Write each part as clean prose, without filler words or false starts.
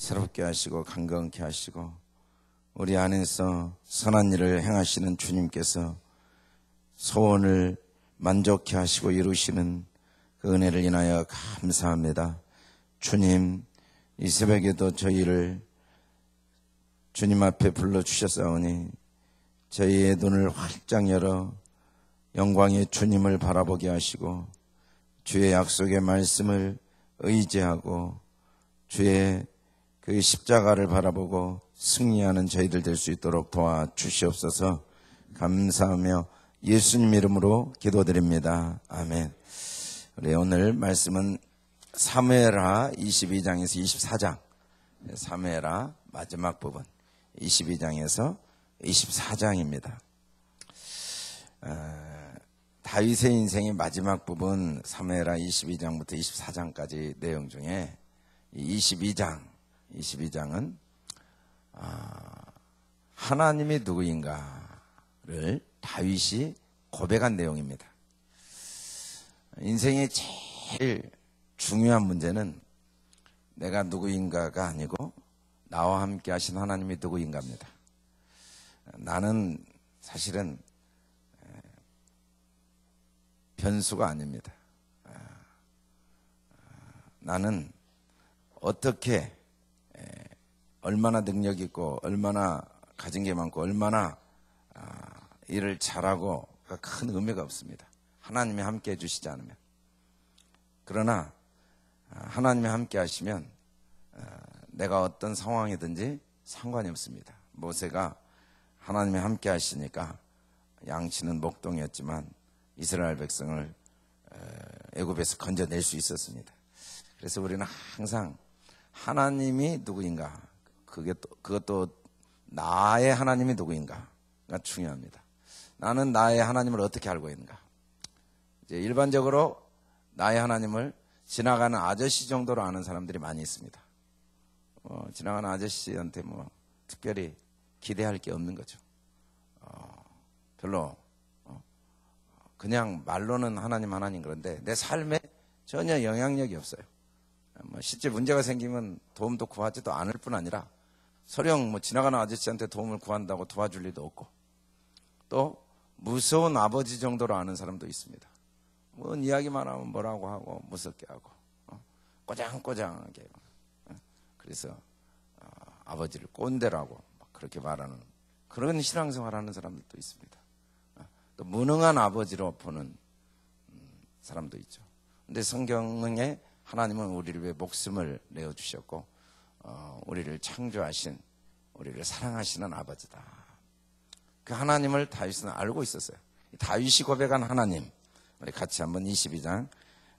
새롭게 하시고 강건케 하시고 우리 안에서 선한 일을 행하시는 주님께서 소원을 만족케 하시고 이루시는 그 은혜를 인하여 감사합니다. 주님, 이 새벽에도 저희를 주님 앞에 불러주셨사오니 저희의 눈을 활짝 열어 영광의 주님을 바라보게 하시고 주의 약속의 말씀을 의지하고 주의 그 십자가를 바라보고 승리하는 저희들 될 수 있도록 도와주시옵소서. 감사하며 예수님 이름으로 기도드립니다. 아멘. 우리 오늘 말씀은 사무엘하 22장에서 24장, 사무엘하 마지막 부분 22장에서 24장입니다. 다윗의 인생의 마지막 부분 사무엘하 22장부터 24장까지 내용 중에 22장은 하나님이 누구인가를 다윗이 고백한 내용입니다. 인생의 제일 중요한 문제는 내가 누구인가가 아니고 나와 함께 하신 하나님이 누구인가입니다. 나는 사실은 변수가 아닙니다. 나는 어떻게 얼마나 능력 있고 얼마나 가진 게 많고 얼마나 일을 잘하고가 큰 의미가 없습니다. 하나님이 함께 해주시지 않으면. 그러나 하나님이 함께 하시면 내가 어떤 상황이든지 상관이 없습니다. 모세가 하나님이 함께 하시니까 양치는 목동이었지만 이스라엘 백성을 애굽에서 건져낼 수 있었습니다. 그래서 우리는 항상 하나님이 누구인가, 그것도 나의 하나님이 누구인가가 중요합니다. 나는 나의 하나님을 어떻게 알고 있는가. 이제 일반적으로 나의 하나님을 지나가는 아저씨 정도로 아는 사람들이 많이 있습니다. 지나가는 아저씨한테 특별히 기대할 게 없는 거죠. 별로 그냥 말로는 하나님 그런데 내 삶에 전혀 영향력이 없어요. 실제 문제가 생기면 도움도 구하지도 않을 뿐 아니라 설령 지나가는 아저씨한테 도움을 구한다고 도와줄 리도 없고, 또 무서운 아버지 정도로 아는 사람도 있습니다. 뭔 이야기만 하면 뭐라고 하고 무섭게 하고 꼬장꼬장하게, 그래서 아버지를 꼰대라고 그렇게 말하는 그런 신앙생활하는 사람들도 있습니다. 또 무능한 아버지로 보는 사람도 있죠. 근데 성경에 하나님은 우리를 위해 목숨을 내어주셨고 우리를 창조하신, 우리를 사랑하시는 아버지다. 그 하나님을 다윗은 알고 있었어요. 다윗이 고백한 하나님, 우리 같이 한번 22장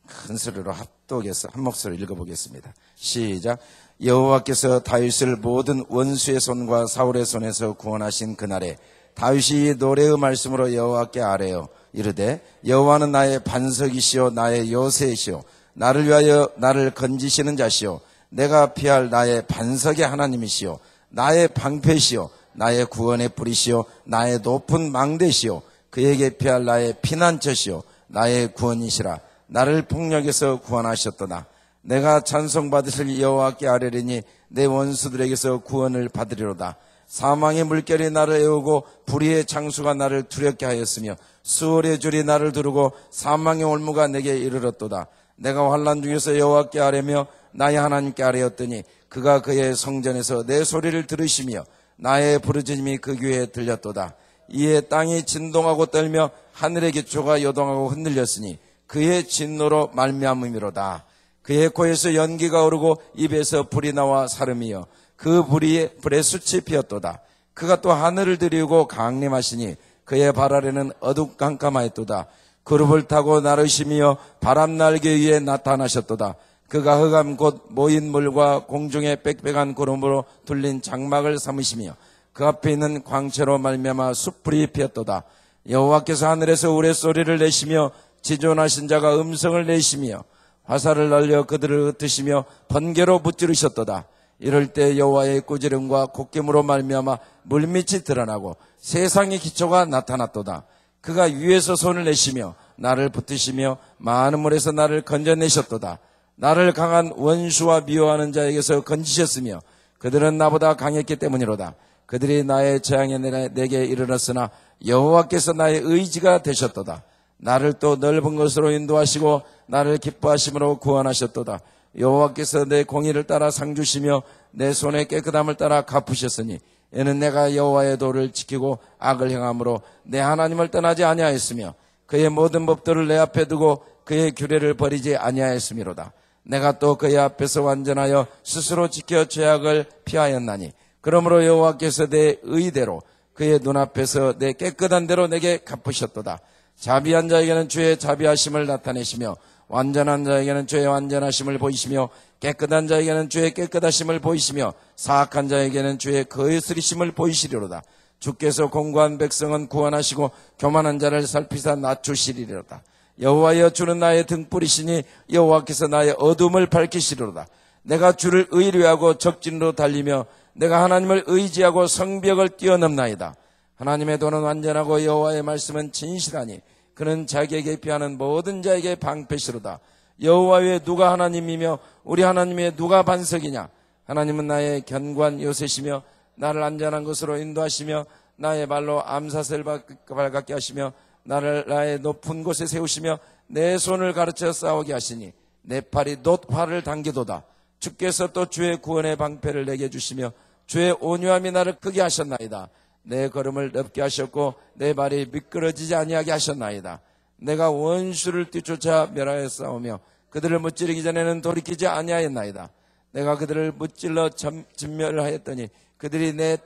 큰 소리로 합독해서 한 목소리로 읽어보겠습니다. 시작. 여호와께서 다윗을 모든 원수의 손과 사울의 손에서 구원하신 그날에 다윗이 노래의 말씀으로 여호와께 아뢰어 이르되 여호와는 나의 반석이시오 나의 요새이시오 나를 위하여 나를 건지시는 자시오 내가 피할 나의 반석의 하나님이시오 나의 방패시오 나의 구원의 뿌리시오 나의 높은 망대시오 그에게 피할 나의 피난처시오 나의 구원이시라 나를 폭력에서 구원하셨도다 내가 찬송받으실 여호와께 아뢰리니 내 원수들에게서 구원을 받으리로다 사망의 물결이 나를 애우고 불의의 장수가 나를 두렵게 하였으며 수월의 줄이 나를 두르고 사망의 올무가 내게 이르렀도다 내가 환난 중에서 여호와께 아뢰며 나의 하나님께 아뢰었더니 그가 그의 성전에서 내 소리를 들으시며 나의 부르짖음이 그 귀에 들렸도다 이에 땅이 진동하고 떨며 하늘의 기초가 요동하고 흔들렸으니 그의 진노로 말미암음이로다 그의 코에서 연기가 오르고 입에서 불이 나와 사름이여 그 불에 숯이 피었도다 그가 또 하늘을 들이우고 강림하시니 그의 발 아래는 어두컴컴하였도다 그룹을 타고 나르시며 바람 날개 위에 나타나셨도다 그가 흑암 곧 모인 물과 공중의 빽빽한 구름으로 둘린 장막을 삼으시며 그 앞에 있는 광채로 말미암아 숯불이 피었도다 여호와께서 하늘에서 우레소리를 내시며 지존하신 자가 음성을 내시며 화살을 날려 그들을 흩으시며 번개로 무찌르셨도다 이럴 때 여호와의 꾸지름과 콧김으로 말미암아 물밑이 드러나고 세상의 기초가 나타났도다 그가 위에서 손을 내시며 나를 붙드시며 많은 물에서 나를 건져내셨도다 나를 강한 원수와 미워하는 자에게서 건지셨으며 그들은 나보다 강했기 때문이로다. 그들이 나의 재앙에 내게 이르렀으나 여호와께서 나의 의지가 되셨도다. 나를 또 넓은 곳으로 인도하시고 나를 기뻐하심으로 구원하셨도다. 여호와께서 내 공의를 따라 상 주시며 내 손의 깨끗함을 따라 갚으셨으니 이는 내가 여호와의 도를 지키고 악을 행함으로 내 하나님을 떠나지 아니하였으며 그의 모든 법도를 내 앞에 두고 그의 규례를 버리지 아니하였음이로다. 내가 또 그의 앞에서 완전하여 스스로 지켜 죄악을 피하였나니 그러므로 여호와께서 내 의대로 그의 눈앞에서 내 깨끗한 대로 내게 갚으셨도다. 자비한 자에게는 주의 자비하심을 나타내시며 완전한 자에게는 주의 완전하심을 보이시며 깨끗한 자에게는 주의 깨끗하심을 보이시며 사악한 자에게는 주의 거스리심을 보이시리로다. 주께서 공고한 백성은 구원하시고 교만한 자를 살피사 낮추시리로다. 여호와여 주는 나의 등불이시니 여호와께서 나의 어둠을 밝히시리로다. 내가 주를 의뢰하고 적진으로 달리며 내가 하나님을 의지하고 성벽을 뛰어넘나이다. 하나님의 도는 완전하고 여호와의 말씀은 진실하니 그는 자기에게 피하는 모든 자에게 방패시로다. 여호와 외에 누가 하나님이며 우리 하나님의 누가 반석이냐. 하나님은 나의 견고한 요새시며 나를 안전한 곳으로 인도하시며 나의 발로 암사슬 밟게 하시며 나를 나의 높은 곳에 세우시며 내 손을 가르쳐 싸우게 하시니 내 팔이 놋활을 당기도다. 주께서 또 주의 구원의 방패를 내게 주시며 주의 온유함이 나를 크게 하셨나이다. 내 걸음을 넓게 하셨고 내 발이 미끄러지지 아니하게 하셨나이다. 내가 원수를 뒤쫓아 멸하여 싸우며 그들을 무찌르기 전에는 돌이키지 아니하였나이다. 내가 그들을 무찔러 진멸하였더니 그들이 내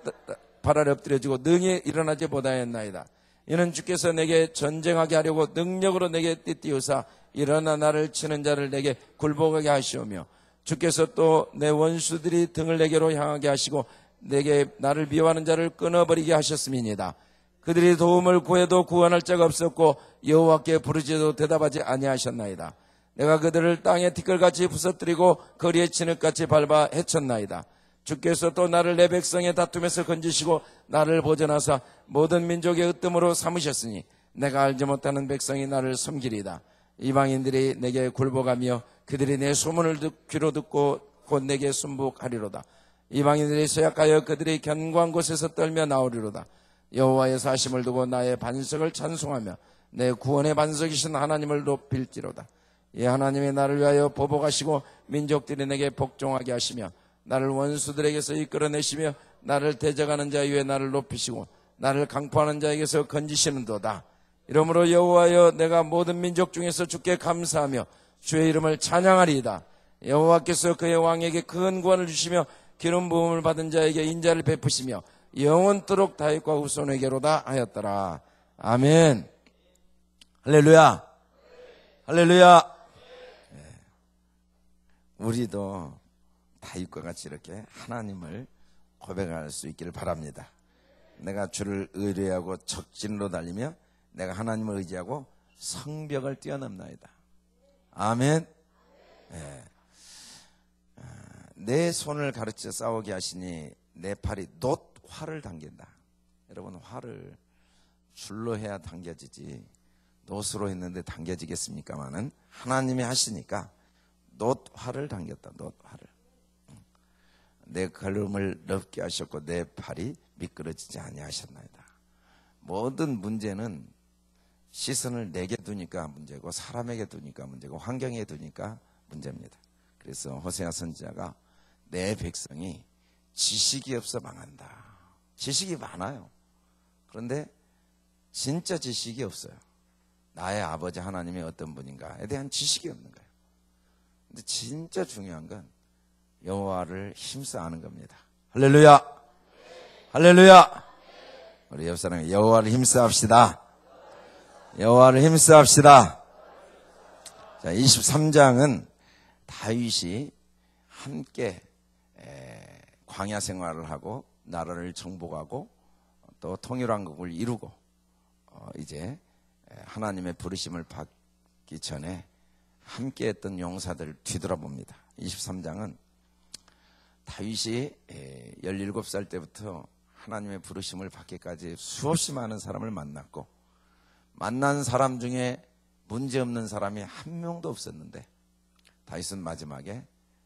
발 아래 엎드려지고 능히 일어나지 못하였나이다. 이는 주께서 내게 전쟁하게 하려고 능력으로 내게 띠띠우사 일어나 나를 치는 자를 내게 굴복하게 하시오며 주께서 또 내 원수들이 등을 내게로 향하게 하시고 내게 나를 미워하는 자를 끊어버리게 하셨음이니이다. 그들이 도움을 구해도 구원할 자가 없었고 여호와께 부르짖어도 대답하지 아니하셨나이다. 내가 그들을 땅에 티끌같이 부서뜨리고 거리에 진흙같이 밟아 해쳤나이다. 주께서 또 나를 내 백성의 다툼에서 건지시고 나를 보전하사 모든 민족의 으뜸으로 삼으셨으니 내가 알지 못하는 백성이 나를 섬기리이다. 이방인들이 내게 굴복하며 그들이 내 소문을 귀로 듣고 곧 내게 순복하리로다. 이방인들이 쇠약하여 그들이 견고한 곳에서 떨며 나오리로다. 여호와의 사심을 두고 나의 반석을 찬송하며 내 구원의 반석이신 하나님을 높일지로다. 이 하나님이 나를 위하여 보복하시고 민족들이 내게 복종하게 하시며 나를 원수들에게서 이끌어내시며 나를 대적하는 자 위에 나를 높이시고 나를 강포하는 자에게서 건지시는도다. 이러므로 여호와여 내가 모든 민족 중에서 주께 감사하며 주의 이름을 찬양하리이다. 여호와께서 그의 왕에게 큰 구원을 주시며 기름 부음을 받은 자에게 인자를 베푸시며 영원토록 다윗과 후손에게로다 하였더라. 아멘. 할렐루야. 할렐루야. 네. 우리도 다윗과 같이 이렇게 하나님을 고백할 수 있기를 바랍니다. 내가 주를 의뢰하고 적진으로 달리며 내가 하나님을 의지하고 성벽을 뛰어넘나이다. 아멘. 네. 내 손을 가르쳐 싸우게 하시니 내 팔이 놋활을 당긴다. 여러분, 활을 줄로 해야 당겨지지 놋으로 했는데 당겨지겠습니까마는 하나님이 하시니까 놋활을 당겼다. 놋활을. 내 걸음을 넓게 하셨고 내 팔이 미끄러지지 아니하셨나이다. 모든 문제는 시선을 내게 두니까 문제고 사람에게 두니까 문제고 환경에 두니까 문제입니다. 그래서 호세아 선지자가 내 백성이 지식이 없어 망한다. 지식이 많아요. 그런데 진짜 지식이 없어요. 나의 아버지 하나님이 어떤 분인가에 대한 지식이 없는 거예요. 근데 진짜 중요한 건 여호와를 힘써 아는 겁니다. 할렐루야. 할렐루야. 우리 옆 사람이 여호와를 힘써 합시다. 여호와를 힘써 합시다. 자, 23장은 다윗이 함께 광야 생활을 하고 나라를 정복하고 또 통일왕국을 이루고 이제 하나님의 부르심을 받기 전에 함께 했던 용사들을 뒤돌아봅니다. 23장은 다윗이 17살 때부터 하나님의 부르심을 받기까지 수없이 많은 사람을 만났고 만난 사람 중에 문제없는 사람이 한 명도 없었는데 다윗은 마지막에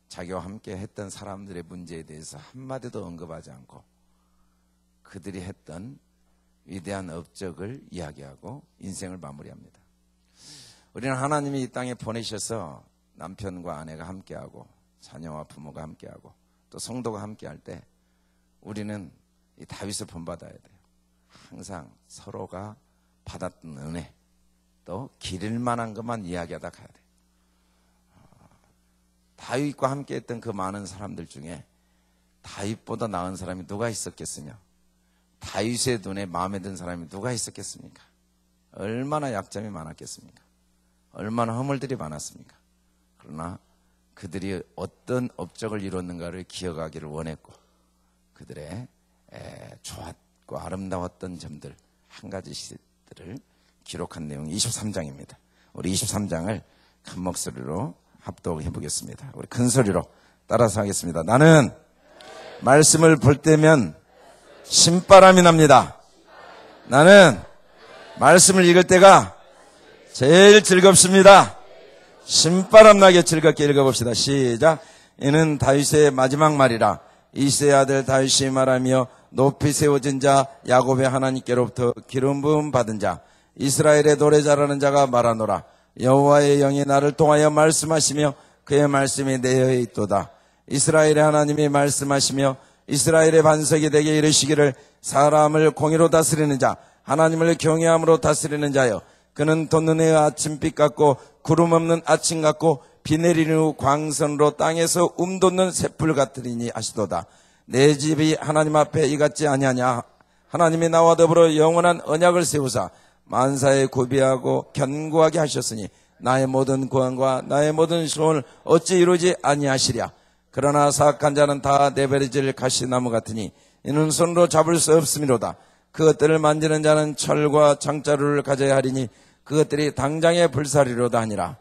자기와 함께 했던 사람들의 문제에 대해서 한마디도 언급하지 않고 그들이 했던 위대한 업적을 이야기하고 인생을 마무리합니다. 우리는 하나님이 이 땅에 보내셔서 남편과 아내가 함께하고 자녀와 부모가 함께하고 또 성도가 함께할 때 우리는 이 다윗을 본받아야 돼요. 항상 서로가 받았던 은혜 또 기릴 만한 것만 이야기하다 가야 돼요. 다윗과 함께했던 그 많은 사람들 중에 다윗보다 나은 사람이 누가 있었겠으며 다윗의 눈에 마음에 든 사람이 누가 있었겠습니까? 얼마나 약점이 많았겠습니까? 얼마나 허물들이 많았습니까? 그러나 그들이 어떤 업적을 이뤘는가를 기억하기를 원했고 그들의 좋았고 아름다웠던 점들 한 가지씩들을 기록한 내용이 23장입니다. 우리 23장을 큰 목소리로 합독해 보겠습니다. 우리 큰 소리로 따라서 하겠습니다. 나는 말씀을 볼 때면 신바람이 납니다. 나는 말씀을 읽을 때가 제일 즐겁습니다. 신바람 나게 즐겁게 읽어봅시다. 시작. 이는 다윗의 마지막 말이라. 이새의 아들 다윗이 말하며 높이 세워진 자 야곱의 하나님께로부터 기름 부음 받은 자 이스라엘의 노래 잘하는 자가 말하노라. 여호와의 영이 나를 통하여 말씀하시며 그의 말씀이 내어에 있도다. 이스라엘의 하나님이 말씀하시며 이스라엘의 반석이 되게 이르시기를 사람을 공의로 다스리는 자 하나님을 경외함으로 다스리는 자여 그는 돋는 아침빛 같고 구름 없는 아침 같고 비 내리는 후 광선으로 땅에서 돋는 새풀 같으리니 하시도다. 내 집이 하나님 앞에 이같지 아니하냐. 하나님이 나와 더불어 영원한 언약을 세우사 만사에 구비하고 견고하게 하셨으니 나의 모든 구원과 나의 모든 소원을 어찌 이루지 아니하시랴. 그러나 사악한 자는 다 내버려질 가시나무 같으니 이는 손으로 잡을 수 없음이로다. 그것들을 만지는 자는 철과 장자루를 가져야 하리니 그것들이 당장의 불사리로다 하니라.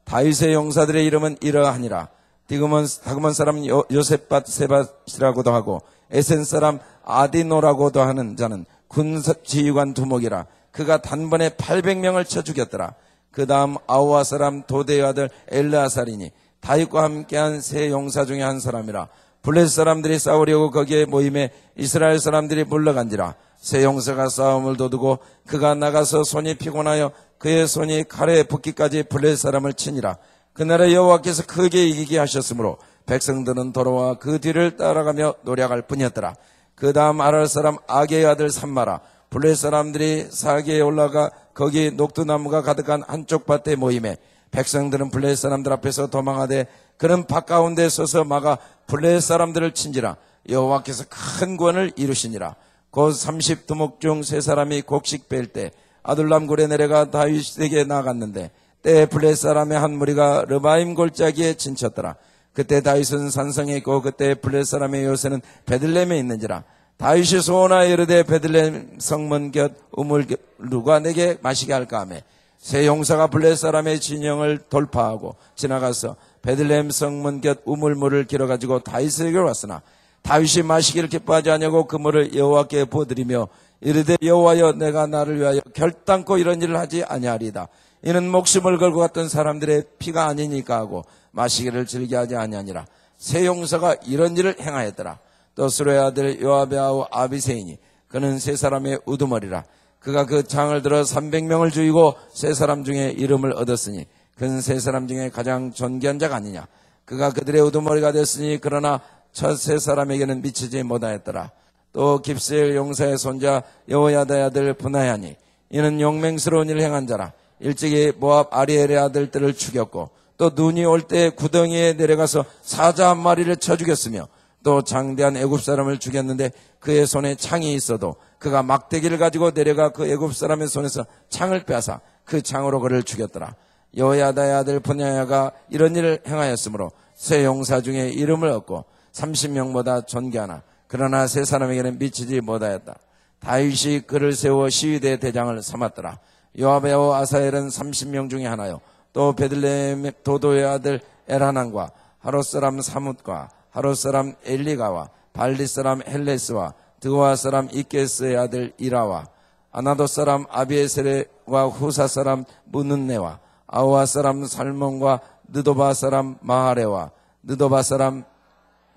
다윗의 용사들의 이름은 이러하니라. 다그몬 사람 요셉밧 세밧이라고도 하고 에센 사람 아디노라고도 하는 자는 군 지휘관 두목이라. 그가 단번에 800명을 쳐 죽였더라. 그 다음 아우아 사람 도대의 아들 엘르아살이니 다윗과 함께한 세 용사 중에 한 사람이라. 블레셋 사람들이 싸우려고 거기에 모임에 이스라엘 사람들이 물러간지라. 세 용사가 싸움을 도두고 그가 나가서 손이 피곤하여 그의 손이 칼에 붓기까지 블레셋 사람을 치니라. 그날에 여호와께서 크게 이기게 하셨으므로 백성들은 돌아와 그 뒤를 따라가며 노력할 뿐이었더라. 그 다음 아랄 사람 아게의 아들 삼마라. 블레셋 사람들이 사계에 올라가 거기 녹두나무가 가득한 한쪽 밭에 모임에 백성들은 블레셋 사람들 앞에서 도망하되 그는 밭 가운데 서서 막아 블레셋 사람들을 친지라. 여호와께서 큰 구원을 이루시니라. 곧 30두목 중 세 사람이 곡식 뺄 때 아둘람 굴에 내려가 다윗에게 나갔는데 때에 블레셋 사람의 한 무리가 르바임 골짜기에 진쳤더라. 그때 다윗은 산성에 있고 그때 블레셋 사람의 요새는 베들레헴에 있는지라. 다윗이 소원하여 이르되 베들레헴 성문 곁 우물 누가 내게 마시게 할까 하며 세 용사가 블레셋 사람의 진영을 돌파하고 지나가서 베들레헴 성문 곁 우물물을 길어가지고 다윗에게 왔으나 다윗이 마시기를 기뻐하지 아니하고 그 물을 여호와께 부어드리며 이르되 여호와여 내가 나를 위하여 결단코 이런 일을 하지 아니하리이다. 이는 목숨을 걸고 갔던 사람들의 피가 아니니까 하고 마시기를 즐겨하지 아니하니라. 세 용사가 이런 일을 행하였더라. 또 수레의 아들 요압의 아우 아비새이니 그는 세 사람의 우두머리라. 그가 그 창을 들어 300명을 죽이고 세 사람 중에 이름을 얻었으니 그는 세 사람 중에 가장 존귀한 자가 아니냐. 그가 그들의 우두머리가 됐으니 그러나 첫 세 사람에게는 미치지 못하였더라. 또 깁스엘 용사의 손자 여호야다의 아들 브나야니 이는 용맹스러운 일을 행한 자라. 일찍이 모압 아리엘의 아들들을 죽였고 또 눈이 올 때 구덩이에 내려가서 사자 한 마리를 쳐 죽였으며 또 장대한 애굽 사람을 죽였는데 그의 손에 창이 있어도 그가 막대기를 가지고 내려가 그 애굽 사람의 손에서 창을 빼앗아 그 창으로 그를 죽였더라. 여호야다의 아들 브냐야가 이런 일을 행하였으므로 세 용사 중에 이름을 얻고 30명보다 존귀하나 그러나 세 사람에게는 미치지 못하였다. 다윗이 그를 세워 시위대 대장을 삼았더라. 요압의 아우 아사엘은 30명 중에 하나요. 또 베들레헴 도도의 아들 엘하난과 하롯 사람 사뭇과 하롯 사람 엘리가와 발리 사람 헬레스와 드와 사람 이케스의 아들 이라와 아나도 사람 아비에셀과 후사 사람 무는네와 아우아 사람 살몬과 느도바 사람 마하레와 느도바 사람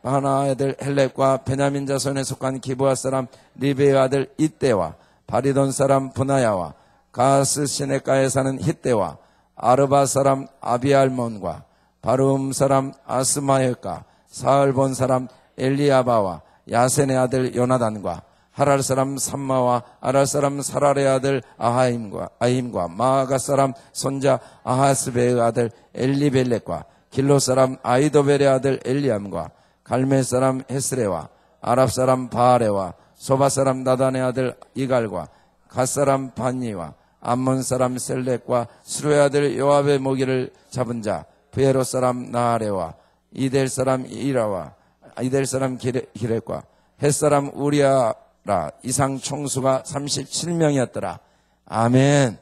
하나의 아들 헬렙과 베냐민 자손에 속한 기브아 사람 리베의 아들 이때와 바리돈 사람 분하야와 가스 시네가에 사는 히때와 아르바 사람 아비알몬과 바룸 사람 아스마엘과 사흘본 사람 엘리아바와 야센의 아들 요나단과 하랄 사람 삼마와 아랄 사람 사랄의 아들 아힘과 마아가 사람 손자 아하스베의 아들 엘리벨렉과 길로 사람 아이도벨의 아들 엘리암과 갈멜 사람 헤스레와 아랍 사람 바아레와 소바 사람 나단의 아들 이갈과 갓 사람 반니와 암몬 사람 셀렉과 수루의 아들 요압의 모기를 잡은 자 브에로 사람 나하레와 이델 사람 이라와 이델 사람 기렉과 헷 사람 우리아라 이상 총수가 37명이었더라. 아멘.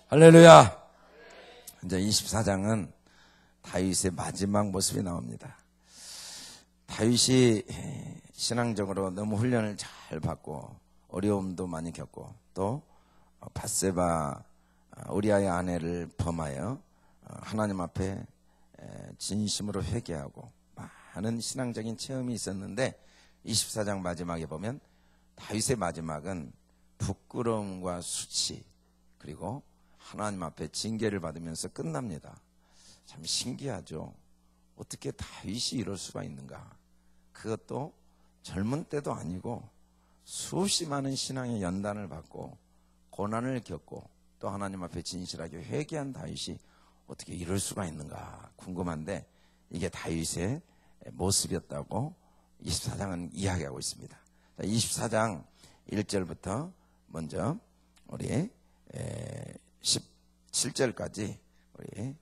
할렐루야. 이제 24장은 다윗의 마지막 모습이 나옵니다. 다윗이 신앙적으로 너무 훈련을 잘 받고 어려움도 많이 겪고 또 밧세바 우리아의 아내를 범하여 하나님 앞에 진심으로 회개하고 많은 신앙적인 체험이 있었는데 24장 마지막에 보면 다윗의 마지막은 부끄러움과 수치 그리고 하나님 앞에 징계를 받으면서 끝납니다. 참 신기하죠. 어떻게 다윗이 이럴 수가 있는가. 그것도 젊은 때도 아니고 수없이 많은 신앙의 연단을 받고 고난을 겪고 또 하나님 앞에 진실하게 회개한 다윗이 어떻게 이럴 수가 있는가 궁금한데 이게 다윗의 모습이었다고 24장은 이야기하고 있습니다. 24장 1절부터 먼저 우리 17절까지 우리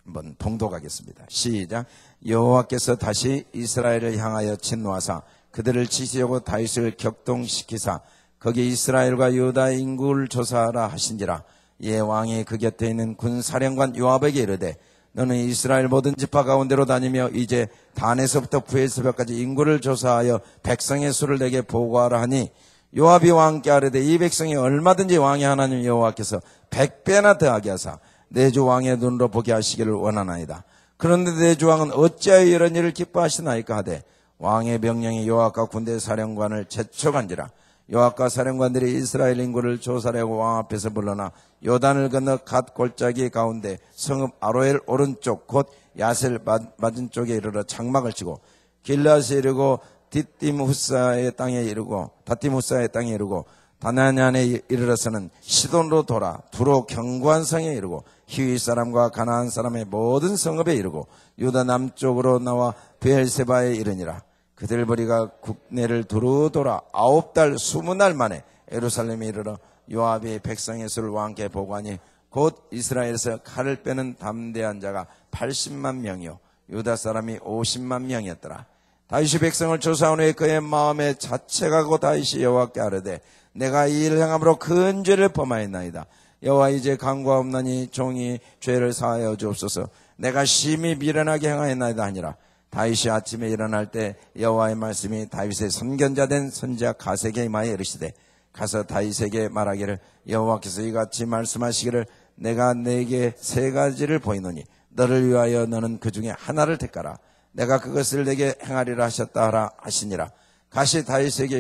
한번 봉독하겠습니다. 시작. 여호와께서 다시 이스라엘을 향하여 진노하사 그들을 치시려고 다윗을 격동시키사 거기 이스라엘과 유다 인구를 조사하라 하신지라. 이에 왕이 그 곁에 있는 군사령관 요압에게 이르되 너는 이스라엘 모든 지파 가운데로 다니며 이제 단에서부터 브엘세바까지 인구를 조사하여 백성의 수를 내게 보고하라 하니 요압이 왕께 아뢰되 이 백성이 얼마든지 왕의 하나님 여호와께서 100배나 더하게 하사 내 주 왕의 눈으로 보게 하시기를 원하나이다. 그런데 내 주 왕은 어찌하여 이런 일을 기뻐하시나이까 하되 왕의 명령이 요압과 군대 사령관을 재촉한지라. 요압과 사령관들이 이스라엘 인구를 조사하려고 왕 앞에서 물러나 요단을 건너 갓 골짜기 가운데 성읍 아로엘 오른쪽 곧 야셀 맞은 쪽에 이르러 장막을 치고 길라스에 이르고 다팀후사의 땅에 이르고 다나냐에 이르러서는 시돈으로 돌아 두로 견고한 성에 이르고 히위 사람과 가나안 사람의 모든 성읍에 이르고 유다 남쪽으로 나와 브엘세바에 이르니라. 그들 무리가 국내를 두루 돌아 9달 20날 만에 예루살렘에 이르러 요압이 백성의 수를 왕께 보고하니 곧 이스라엘에서 칼을 빼는 담대한 자가 80만 명이요 유다 사람이 50만 명이었더라. 다윗이 백성을 조사한 후에 그의 마음에 자책하고 다윗이 여호와께 아뢰되 내가 이 일을 행함으로 큰 죄를 범하였나이다. 여호와 이제 간구하옵나니 종이 죄를 사하여 주옵소서. 내가 심히 미련하게 행하였나이다 하니라. 다윗이 아침에 일어날 때 여호와의 말씀이 다윗의 선견자 된 선지자 갓에게 임하여 이르시되 가서 다윗에게 말하기를 여호와께서 이같이 말씀하시기를 내가 내게 3가지를 보이노니 너를 위하여 너는 그 중에 하나를 택하라. 내가 그것을 내게 행하리라 하셨다 하라 하시니라. 갓이 다윗에게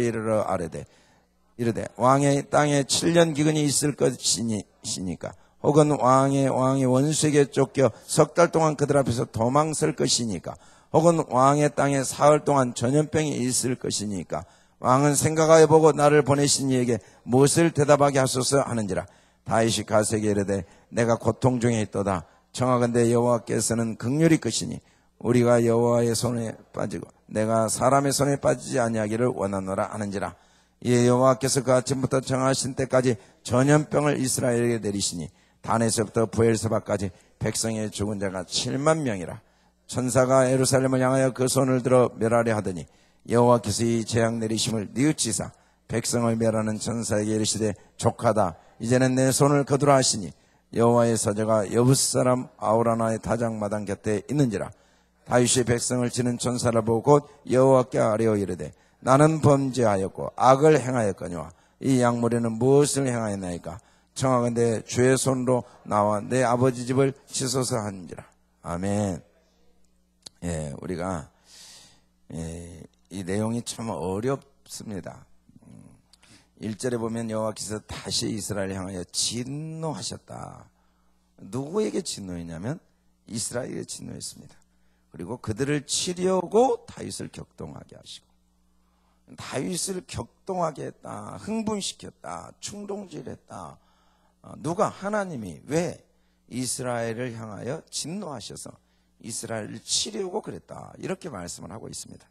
이르되 왕의 땅에 7년 기근이 있을 것이니까 혹은 왕의 원수에게 쫓겨 3달 동안 그들 앞에서 도망설 것이니까 혹은 왕의 땅에 사흘 동안 전염병이 있을 것이니까 왕은 생각하여 보고 나를 보내신 이에게 무엇을 대답하게 하소서 하는지라. 다윗이 갓에게 이르되 내가 고통 중에 있도다. 청하건대 여호와께서는 긍휼히 크시니 우리가 여호와의 손에 빠지고 내가 사람의 손에 빠지지 아니하기를 원하노라 하는지라. 이에 여호와께서 그 아침부터 정하신 때까지 전염병을 이스라엘에게 내리시니 단에서부터 브엘세바까지 백성의 죽은 자가 7만 명이라. 천사가 예루살렘을 향하여 그 손을 들어 멸하려 하더니 여호와께서 이 재앙 내리심을 뉘우치사 백성을 멸하는 천사에게 이르시되 족하다. 이제는 내 손을 거두라 하시니 여호와의 사자가 여부스 사람 아우라나의 다장마당 곁에 있는지라. 다윗이 백성을 치는 천사를 보고 곧 여호와께 아뢰어 이르되 나는 범죄하였고 악을 행하였거니와 이 양무리는 무엇을 행하였나이까. 청하건대 주의 손으로 나와 내 아버지 집을 치소서 하는지라. 아멘. 예, 우리가 이 내용이 참 어렵습니다. 1절에 보면 여호와께서 다시 이스라엘을 향하여 진노하셨다. 누구에게 진노했냐면 이스라엘에게 진노했습니다. 그리고 그들을 치려고 다윗을 격동하게 하시고, 다윗을 격동하게 했다, 흥분시켰다, 충동질했다. 누가? 하나님이. 왜? 이스라엘을 향하여 진노하셔서 이스라엘을 치려고 그랬다, 이렇게 말씀을 하고 있습니다.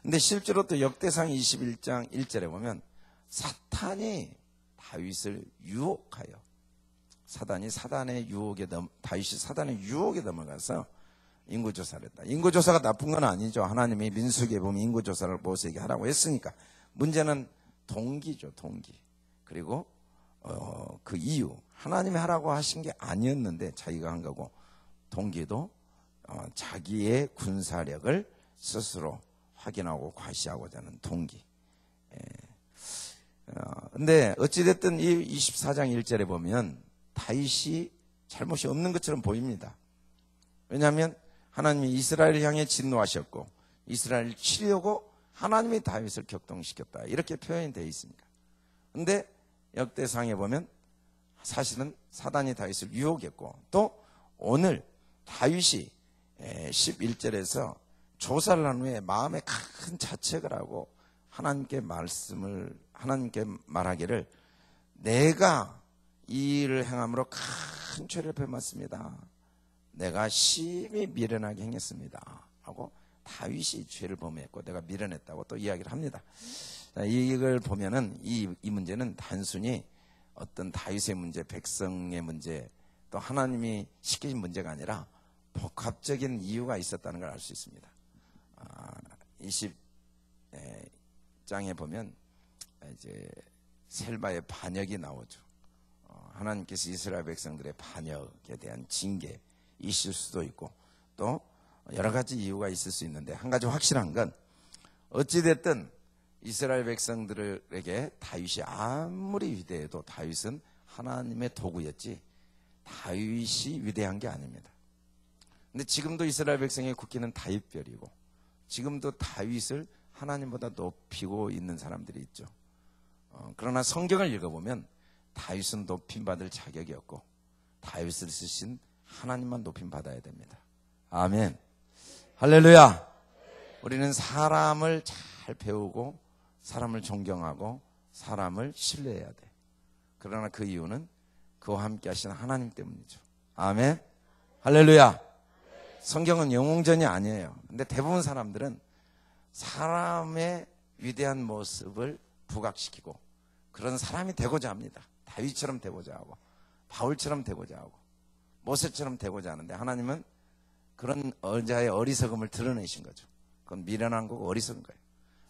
근데 실제로 또 역대상 21장 1절에 보면 사탄이 다윗을 유혹하여, 다윗이 사단의 유혹에 넘어가서 인구조사를 했다. 인구조사가 나쁜 건 아니죠. 하나님이 민수기에 보면 인구조사를 모세에게 하라고 했으니까. 문제는 동기죠, 동기. 그리고 그 이유, 하나님이 하라고 하신 게 아니었는데 자기가 한 거고, 동기도 자기의 군사력을 스스로 확인하고 과시하고자 하는 동기. 근데 어찌됐든 이 24장 1절에 보면 다윗이 잘못이 없는 것처럼 보입니다. 왜냐하면 하나님이 이스라엘을 향해 진노하셨고 이스라엘을 치려고 하나님이 다윗을 격동시켰다, 이렇게 표현이 되어 있습니다. 근데 역대상에 보면 사실은 사단이 다윗을 유혹했고, 또 오늘 다윗이 11절에서 조사를 한 후에 마음에 큰 자책을 하고 하나님께 말하기를, 내가 이 일을 행함으로 큰 죄를 범했습니다. 내가 심히 미련하게 행했습니다 하고 다윗이 죄를 범했고 내가 미련했다고 또 이야기를 합니다. 이걸 보면은 이 문제는 단순히 어떤 다윗의 문제, 백성의 문제, 또 하나님이 시키신 문제가 아니라 복합적인 이유가 있었다는 걸 알 수 있습니다. 20장에 보면 이제 셀바의 반역이 나오죠. 하나님께서 이스라엘 백성들의 반역에 대한 징계 있을 수도 있고, 또 여러 가지 이유가 있을 수 있는데, 한 가지 확실한 건 어찌됐든 이스라엘 백성들에게 다윗이 아무리 위대해도 다윗은 하나님의 도구였지 다윗이 위대한 게 아닙니다. 근데 지금도 이스라엘 백성의 국기는 다윗별이고, 지금도 다윗을 하나님보다 높이고 있는 사람들이 있죠. 그러나 성경을 읽어보면 다윗은 높임받을 자격이 없고 다윗을 쓰신 하나님만 높임받아야 됩니다. 아멘. 할렐루야. 우리는 사람을 잘 배우고 사람을 존경하고 사람을 신뢰해야 돼. 그러나 그 이유는 그와 함께 하신 하나님 때문이죠. 아멘. 할렐루야. 성경은 영웅전이 아니에요. 근데 대부분 사람들은 사람의 위대한 모습을 부각시키고 그런 사람이 되고자 합니다. 다윗처럼 되고자 하고 바울처럼 되고자 하고 모세처럼 되고자 하는데, 하나님은 그런 자의 어리석음을 드러내신 거죠. 그건 미련한 거고 어리석은 거예요.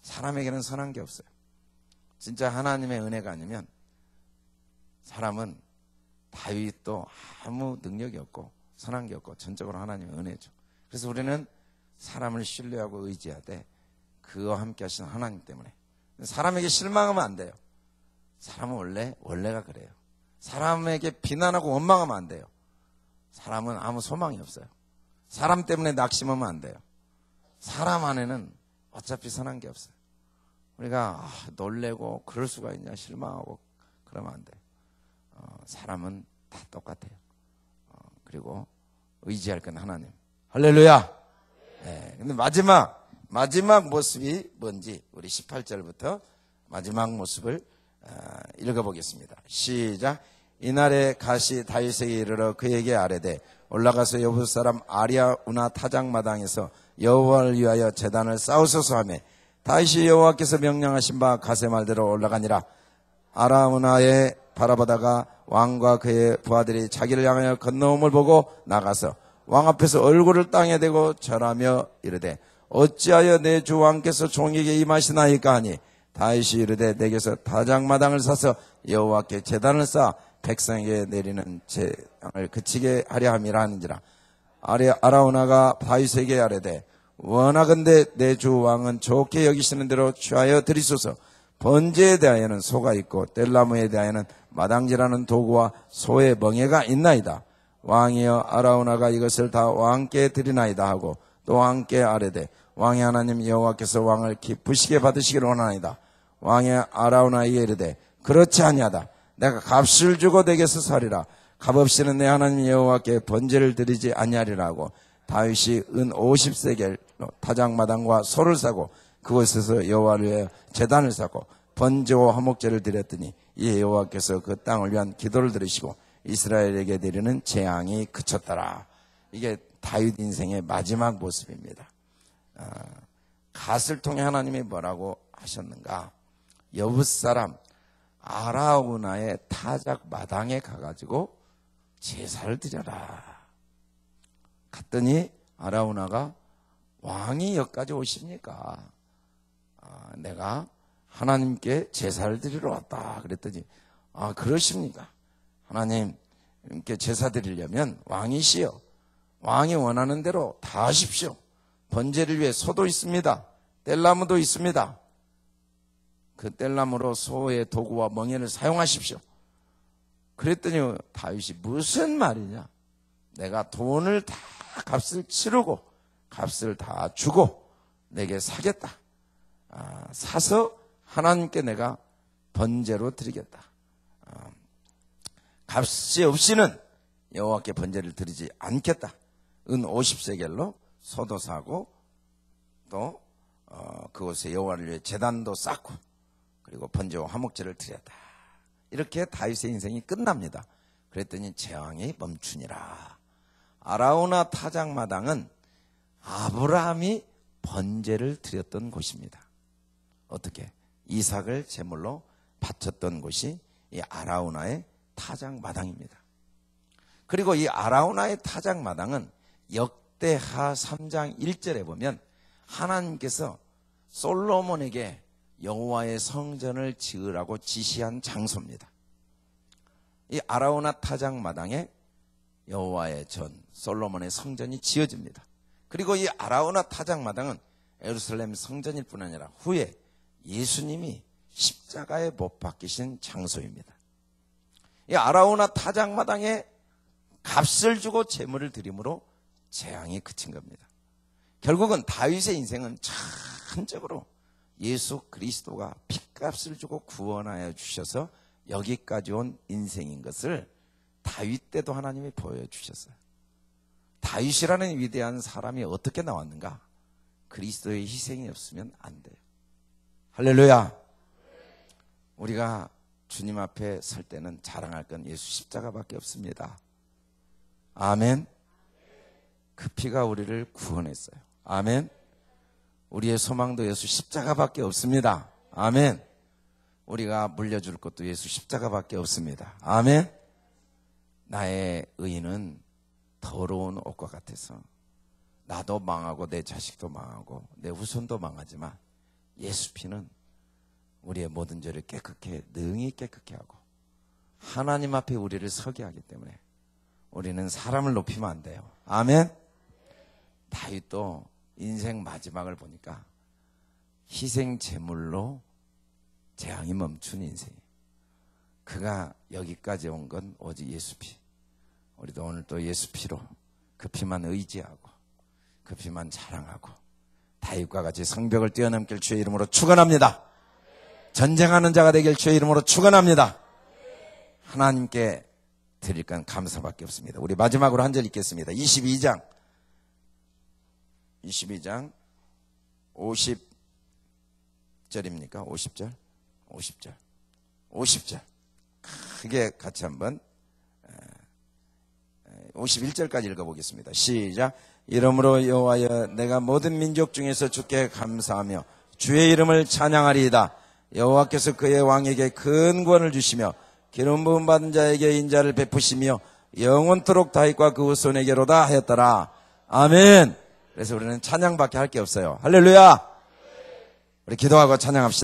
사람에게는 선한 게 없어요. 진짜 하나님의 은혜가 아니면 사람은 다윗도 아무 능력이 없고 선한 게 없고 전적으로 하나님의 은혜죠. 그래서 우리는 사람을 신뢰하고 의지하되 그와 함께 하신 하나님 때문에. 사람에게 실망하면 안 돼요. 사람은 원래가 그래요. 사람에게 비난하고 원망하면 안 돼요. 사람은 아무 소망이 없어요. 사람 때문에 낙심하면 안 돼요. 사람 안에는 어차피 선한 게 없어요. 우리가 놀래고 그럴 수가 있냐 실망하고 그러면 안 돼요. 사람은 다 똑같아요. 그리고 의지할 건 하나님. 할렐루야. 네, 근데 마지막 모습이 뭔지 우리 18절부터 마지막 모습을 읽어보겠습니다. 시작. 이날에 가시 다윗에게 이르러 그에게 아뢰되 올라가서 여부 사람 아랴우나 타작마당에서 여호와를 위하여 제단을 쌓으소서 하매 다윗이 여호와께서 명령하신 바 가세 말대로 올라가니라. 아라우나에 바라보다가 왕과 그의 부하들이 자기를 향하여 건너옴을 보고 나가서 왕 앞에서 얼굴을 땅에 대고 절하며 이르되 어찌하여 내 주 왕께서 종에게 임하시나이까 하니 다윗이 이르되 내게서 타작마당을 사서 여호와께 제단을 쌓아 백성에게 내리는 재앙을 그치게 하려 함이라 하는지라. 아라우나가 다윗에게 아뢰되 원하건대 내 주 왕은 좋게 여기시는 대로 취하여 드리소서. 번제에 대하여는 소가 있고 뗄나무에 대하여는 마당질하는 도구와 소의 멍에가 있나이다. 왕이여 아라우나가 이것을 다 왕께 드리나이다 하고 또 왕께 아뢰되 왕의 하나님 여호와께서 왕을 기쁘시게 받으시기를 원하나이다. 왕의 아라우나에게 이르되 그렇지 아니하다. 내가 값을 주고 내게서 사리라. 값없이는 내 하나님 여호와께 번제를 드리지 아니하리라 하고 다윗이 은 50세겔로 타작마당과 소를 사고 그곳에서 여호와를 위하여 제단을 쌓고 번제와 화목제를 드렸더니 이 여호와께서 그 땅을 위한 기도를 들으시고 이스라엘에게 내리는 재앙이 그쳤더라. 이게 다윗 인생의 마지막 모습입니다. 갓을 통해 하나님이 뭐라고 하셨는가? 여붓 사람 아라우나의 타작 마당에 가가지고 제사를 드려라. 갔더니 아라우나가 왕이 여기까지 오십니까? 내가 하나님께 제사를 드리러 왔다. 그랬더니 그러십니까? 하나님께 제사 드리려면 왕이시여 왕이 원하는 대로 다 하십시오. 번제를 위해 소도 있습니다. 뗄나무도 있습니다. 그 뗄나무로 소의 도구와 멍에를 사용하십시오. 그랬더니 다윗이 무슨 말이냐? 내가 돈을 다 값을 치르고 값을 다 주고 내게 사겠다. 사서 하나님께 내가 번제로 드리겠다. 값이 없이는 여호와께 번제를 드리지 않겠다. 은 50세겔로 소도 사고 또 그곳에 여호와를 위해 제단도 쌓고 그리고 번제와 화목제를 드렸다. 이렇게 다윗의 인생이 끝납니다. 그랬더니 재앙이 멈추니라. 아라우나 타작마당은 아브라함이 번제를 드렸던 곳입니다. 어떻게? 이삭을 제물로 바쳤던 곳이 이 아라우나의 타작마당입니다. 그리고 이 아라우나의 타작마당은 역대하 3장 1절에 보면 하나님께서 솔로몬에게 여호와의 성전을 지으라고 지시한 장소입니다. 이 아라우나 타작마당에 여호와의 전 솔로몬의 성전이 지어집니다. 그리고 이 아라우나 타작마당은 예루살렘 성전일 뿐 아니라 후에 예수님이 십자가에 못 박히신 장소입니다. 이 아라우나 타작마당에 값을 주고 제물을 드림으로 재앙이 그친 겁니다. 결국은 다윗의 인생은 전적으로 예수 그리스도가 핏값을 주고 구원하여 주셔서 여기까지 온 인생인 것을 다윗 때도 하나님이 보여주셨어요. 다윗이라는 위대한 사람이 어떻게 나왔는가? 그리스도의 희생이 없으면 안 돼요. 할렐루야. 우리가 주님 앞에 설 때는 자랑할 건 예수 십자가밖에 없습니다. 아멘. 그 피가 우리를 구원했어요. 아멘. 우리의 소망도 예수 십자가밖에 없습니다. 아멘. 우리가 물려줄 것도 예수 십자가밖에 없습니다. 아멘. 나의 의는 더러운 옷과 같아서 나도 망하고 내 자식도 망하고 내 후손도 망하지만 예수 피는 우리의 모든 죄를 깨끗게 능히 깨끗게 하고 하나님 앞에 우리를 서게 하기 때문에 우리는 사람을 높이면 안 돼요. 아멘. 다윗도 인생 마지막을 보니까 희생 제물로 재앙이 멈춘 인생이에요. 그가 여기까지 온 건 오직 예수 피. 우리도 오늘 또 예수 피로 그 피만 의지하고 그 피만 자랑하고 다윗과 같이 성벽을 뛰어넘길 주의 이름으로 축원합니다. 전쟁하는 자가 되길 주의 이름으로 축원합니다. 하나님께 드릴 건 감사밖에 없습니다. 우리 마지막으로 한 절 읽겠습니다. 22장 50절입니까? 50절? 50절. 크게 같이 한번 51절까지 읽어보겠습니다. 시작. 이러므로 여호와여 내가 모든 민족 중에서 주께 감사하며 주의 이름을 찬양하리이다. 여호와께서 그의 왕에게 큰 구원을 주시며 기름 부음 받은 자에게 인자를 베푸시며 영원토록 다윗과 그 후손에게로다 하였더라. 아멘. 그래서 우리는 찬양밖에 할 게 없어요. 할렐루야. 우리 기도하고 찬양합시다.